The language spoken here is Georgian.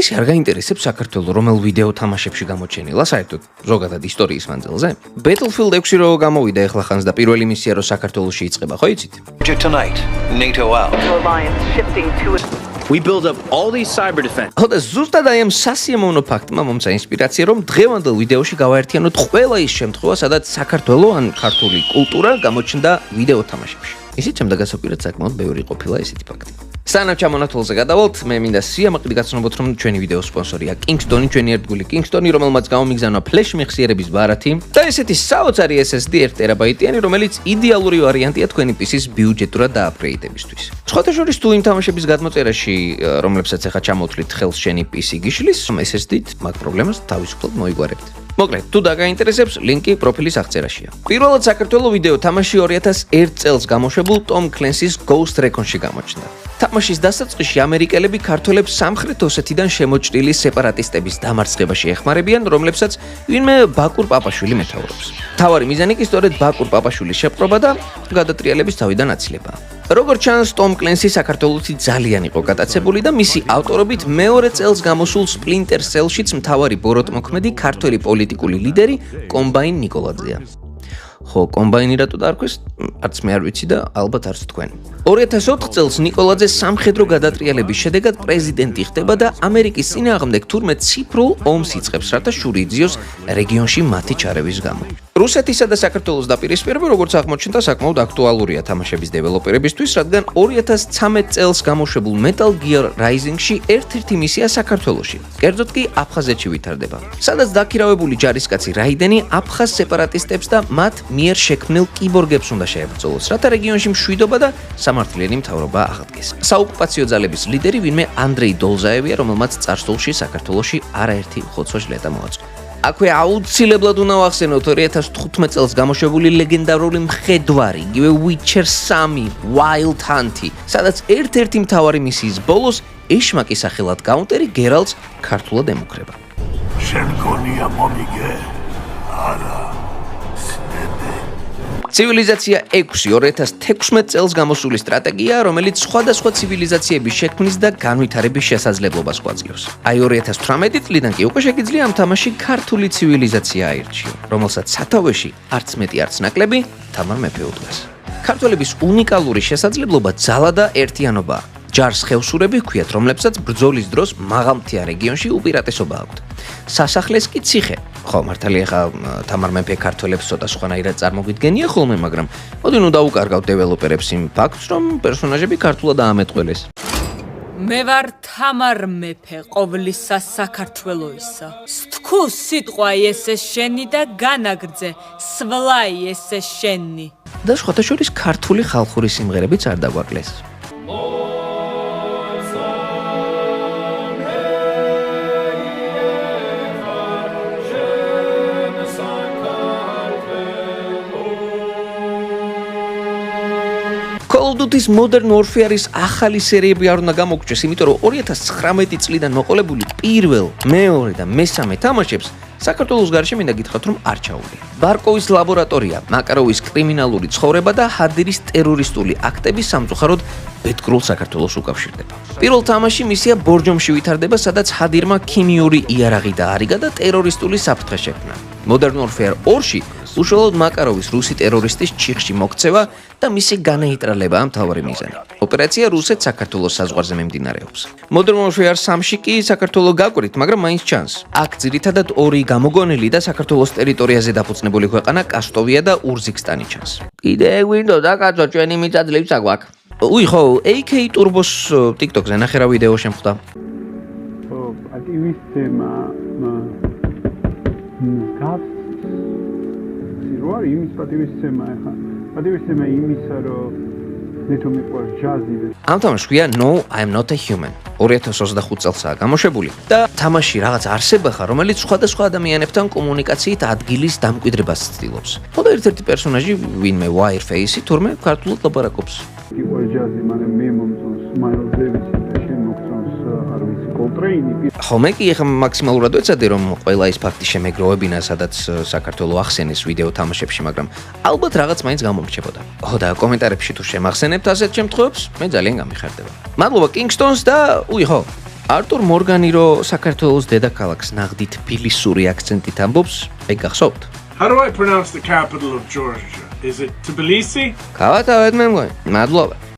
ისე არ გაინტერესებს საქართველოს რომელ ვიდეო თამაშებში გამოჩენილა საერთოდ ზოგადად ისტორიის მანძილზე? Battlefield 6 რო გამოვიდა ეხლა ხანს და პირველი მისია რო საქართველოში იწყება, ხო იცით? Tonight, NATO out. We build up all these cyber defense. და ზუსტად აი ამ სასიამოვნო ფაქტმა მომცა ინსპირაცია, რომ დღევანდელ ვიდეოში გავაერთიანოთ ყველა ის შემთხვევა, სადაც საქართველოს ან ქართული კულტურა გამოჩნდა ვიდეო თამაშებში. ისიც ჩემდა გასაკვირად საკმაოდ ბევრი ყოფილა ესეთი ფაქტი. სანამ ჩამონათვალზე გადავალთ, მე მინდა სიამაყრით გაცნობოთ, რომ ჩვენი ვიდეო სპონსორია Kingston, ჩვენი ერთგული Kingston, რომელმაც გამომიგზავნა ფლეშ მეხსიერების ბარათი და ესეთი საოცარი SSD 1 ტერაბაიტიანი, რომელიც იდეალური ვარიანტია თქვენი PC-ის ბიუჯეტურად დააპგრეიდებისთვის. სხვათა შორის თუ იმ თამაშების გადმოწერაში, რომლებსაც ახლა ჩამოვთვლით ხელს შენი PC გიშლის, SSD-ით მაგ პრობლემას თავისუფლად მოიგوارებთ. მოკლედ, თუ დაგაინტერესებს, ლინკი პროფილის აღწერაშია. პირველად საქართველოს ვიდეო თამაში 2001 წელს გამოშვებულ Tom Clancy's Ghost Recon-ში გამოჩნდა. თამაშის დასაწყისში ამერიკელები ქართველებს სამხრეთ ოსეთიდან შემოჭრილი სეპარატისტების დამარცხებაში ეხმარებიან, რომლებსაც ვინმე ბაკურ პაპაშვილი მეთაურობს. მთავარი მიზანი კი სწორედ ბაკურ პაპაშვილის შეპყრობა და გადატრიალების თავიდან აცილება. როგორც ჩანს, Tom Clancy საქართველოსი ძალიან იყო გატაცებული და მისი ავტორობით მეორე წელს გამოსულ Splinter Cell-შიც მთავარი ბოროტმოქმედი ქართველი პოლიტიკური ლიდერი კომბაინ ნიკოლაძეა. ხო, კომბაინი რატო დაარქვეს? არც მე არ ვიცი და ალბათ არც თქვენ. 2004 წელს ნიკოლაძე სამხედრო გადატრიალების შედეგად პრეზიდენტი ხდება და ამერიკის წინააღმდეგ თურმე ციფრულ ომს იწყებს, რათა შური იძიოს რეგიონში მათი ჩარევის გამო. რუსეთისა და საქართველოს დაპირისპირება, როგორც აღმოჩნდა, საკმაოდ აქტუალურია თამაშების დეველოპერებისთვის, რადგან 2013 წელს გამოშვებულ Metal Gear Rising-ში ერთ-ერთი მისია საქართველოში, კერძოდ კი აფხაზეთში ვითარდება, სადაც დაქირავებული ჯარისკაცი რაიდენი აფხაზ სეპარატისტებს და მათ მიერ შექმნილ კიბორგებს უნდა შეებრძოლოს, რათა რეგიონში მშვიდობა და სამართლიანი მთავრობა აღდგეს. საოკუპაციო ძალების ლიდერი ვინმე ანდრეი დოლზაევია, რომელმაც წარსულში საქართველოში არაერთი ხოცვა ჟლეტა მოაწყო. აქვე აუცილებლად უნდა ვახსენოთ 2015 წელს გამოშვებული ლეგენდარული მხედვარი, იგივე Witcher 3 Wild Hunt-ი, სადაც ერთ-ერთი მთავარი მისიის ბოლოს ეშმაკის სახელად გაუნტერი გერალტს ქართულად ემუქრება. შენ გონია მომიგე? არა. ცივილიზაცია 6 2016 წელს გამოსული სტრატეგია, რომელიც სხვადასხვა ცივილიზაციების შექმნის და განვითარების შესაძლებლობას გვაძლევს. აი 2018 წლიდან კი უკვე შეგიძლია ამ თამაში ქართული ცივილიზაცია აირჩიო, რომელსაც სათავეში არც მეტი არც ნაკლები თამარ მეფე უდგას. ქართველების უნიკალური შესაძლებლობა ძალა და ერთიანობაა. ჯარს ხევსურები ჰქვიათ, რომლებსაც ბრძოლის დროს მაღალმთიან რეგიონში უპირატესობა აქვთ. სასახლეს კი ციხე. ხო, მართალია ხა თამარ მეფე ქართველებს ცოტა სხვანაირად წარმოგვიდგენია ხოლმე, მაგრამ მოდი ნუ დაუკარგავთ დეველოპერებს იმ ფაქტს, რომ პერსონაჟები ქართულად აამეტყველეს. მე ვარ თამარ მეფე, ყოვლისა საქართველოისა. სთქუ სიტყვა ესე შენი და განაგრძე, სვლაი ესე შენი. და სხვათა შორის ქართული ხალხური სიმღერებიც არ დაგვაკლეს. Call of Duty-ს Modern Warfare-ის ახალი სერიები არ უნდა გამოგჩეს, იმიტომ რომ 2019 წლიდან მოყოლებული პირველ, მეორე და მესამე თამაშებს საქართველოს გარშემო მინდა გითხრათ, რომ არ ჩაუვლია. ბარკოვის ლაბორატორია, მაკაროვის კრიმინალური ცხოვრება და ჰადირის ტერორისტული აქტები სამწუხაროდ ბედკრულ საქართველოს უკავშირდება. პირველ თამაში მისია ბორჯომში ვითარდება, სადაც ჰადირმა ქიმიური იარაღი დაარიგა და ტერორისტული საფრთხე შექმნა. Modern Warfare 2-ში უშუალოდ მაკაროვის რუსი ტერორისტის ჩიხში მოქცევა და მისი განეიტრალება მთავარი მიზანი. ოპერაცია რუსეთ-საქართველოს საზღვარზე მიმდინარეობს. Modern Warfare 3-ში კი საქართველოს გაკვირით, მაგრამ მაინც ჩანს. აქ ძირითადად ორი გამოგონილი და საქართველოს ტერიტორიაზე დაფუძნებული ქვეყანა კასტოვია და ურზიკსტანი ჩანს. კიდე გვინდოდა კაცო ჩვენი მიწაძლებსა გვაქვს. უი ხო, AK Turbo-ს TikTok-ზე ნახე რა ვიდეო შემხვდა. ხო, აქტივის თემა როარ იმის პატივის თემა ახლა. პატივის თემა იმისა, რომ ნეტო მიყვარს ჯაზი. ამ თამაშს ქვია No, I'm not a human. 2025 წელსაა გამოშვებული და თამაში რაღაც არსება ხარ, რომელიც სხვადასხვა ადამიანებთან კომუნიკაციით ადგილის დამკვიდრებას ცდილობს. ხოდა ერთ-ერთი პერსონაჟი, ვინმე Wireface-ი, თურმე ქართულად ლაპარაკობს. მიყვარს ჯაზი, მაგრამ მე მომწონს Miles Davis და შენ მოგწონს არ ვიცი Coltrane. ხო, მე კი ახლა მაქსიმალურად ვეცადე, რომ ყველა ის ფაქტი შემეგროვებინა, სადაც საქართველოს ახსენეს ვიდეო თამაშებში, მაგრამ ალბათ რაღაც მაინც გამომრჩებოდა. ხო და კომენტარებში თუ შემახსენებთ ასეთ შემთხვევებს, მე ძალიან გამიხარდება. მადლობა Kingston-ს და უი ხო, არტურ მორგანი რო საქართველოს დედაქალაქს ნაღდი თბილისური აქცენტით ამბობს, აი გახსოვთ? How do I pronounce the capital of Georgia? Is it Tbilisi? გავათავეთ მე მგონი. მადლობა.